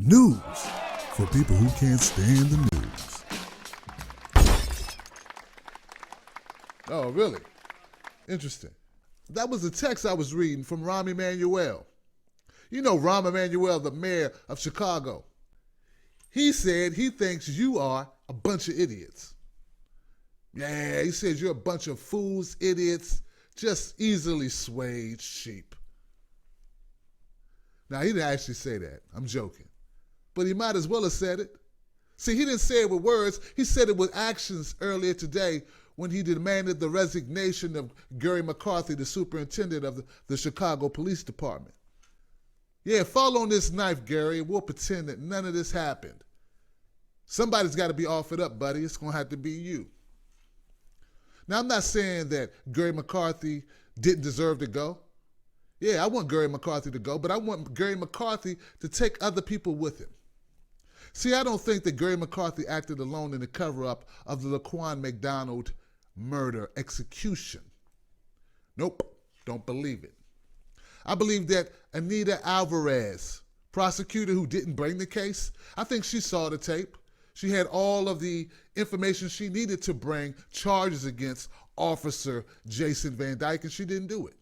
News for people who can't stand the news. Oh, really? Interesting. That was the text I was reading from Rahm Emanuel. You know Rahm Emanuel, the mayor of Chicago. He said he thinks you are a bunch of idiots. Yeah, he says you're a bunch of fools, idiots, just easily swayed sheep. Now, he didn't actually say that. I'm joking. But he might as well have said it. See, he didn't say it with words. He said it with actions earlier today when he demanded the resignation of Garry McCarthy, the superintendent of the Chicago Police Department. Yeah, fall on this knife, Gary, and we'll pretend that none of this happened. Somebody's got to be offered up, buddy. It's going to have to be you. Now, I'm not saying that Garry McCarthy didn't deserve to go. Yeah, I want Garry McCarthy to go, but I want Garry McCarthy to take other people with him. See, I don't think that Garry McCarthy acted alone in the cover-up of the Laquan McDonald murder execution. Nope, don't believe it. I believe that Anita Alvarez, prosecutor who didn't bring the case, I think she saw the tape. She had all of the information she needed to bring charges against Officer Jason Van Dyke, and she didn't do it.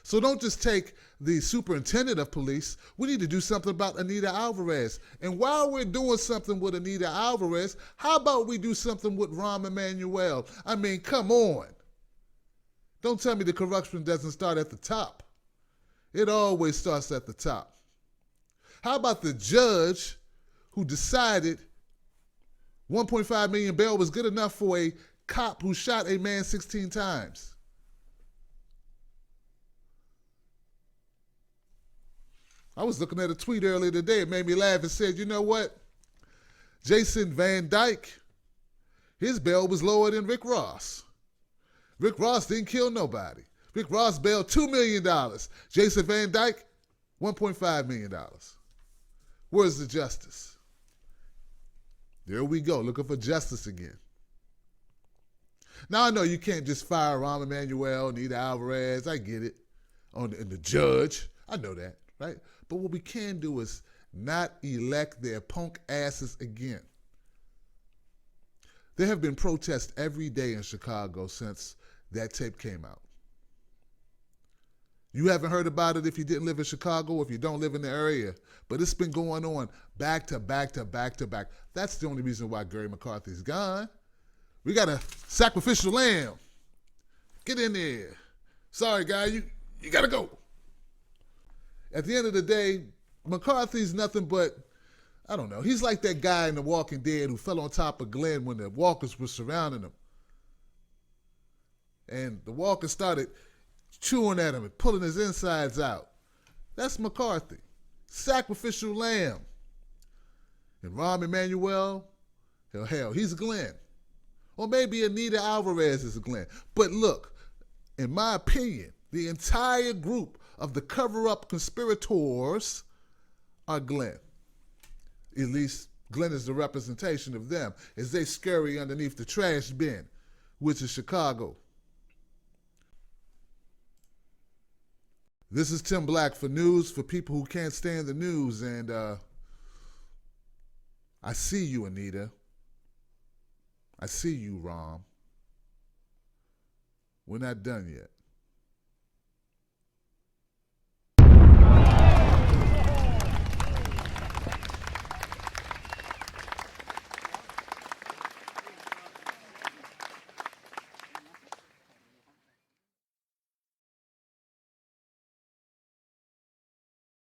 So don't just take the superintendent of police. We need to do something about Anita Alvarez. And while we're doing something with Anita Alvarez, how about we do something with Rahm Emanuel? I mean, come on. Don't tell me the corruption doesn't start at the top. It always starts at the top. How about the judge who decided 1.5 million bail was good enough for a cop who shot a man 16 times? I was looking at a tweet earlier today. It made me laugh and said, you know what? Jason Van Dyke, his bail was lower than Rick Ross. Rick Ross didn't kill nobody. Rick Ross bailed $2 million. Jason Van Dyke, $1.5 million. Where's the justice? There we go, looking for justice again. Now, I know you can't just fire Rahm Emanuel, Anita Alvarez, I get it, and the judge. I know that, right? But what we can do is not elect their punk asses again. There have been protests every day in Chicago since that tape came out. You haven't heard about it if you didn't live in Chicago or if you don't live in the area. But it's been going on back to back to back to back. That's the only reason why Garry McCarthy's gone. We got a sacrificial lamb. Get in there. Sorry, guy, you got to go. At the end of the day, McCarthy's nothing but, I don't know, he's like that guy in The Walking Dead who fell on top of Glenn when the walkers were surrounding him. And the walkers started chewing at him and pulling his insides out. That's McCarthy. Sacrificial lamb. And Rahm Emanuel, hell, he's Glenn. Or maybe Anita Alvarez is Glenn. But look, in my opinion, the entire group of the cover-up conspirators are Glenn. At least Glenn is the representation of them as they scurry underneath the trash bin, which is Chicago. This is Tim Black for news for people who can't stand the news, and I see you, Anita. I see you, Rahm. We're not done yet.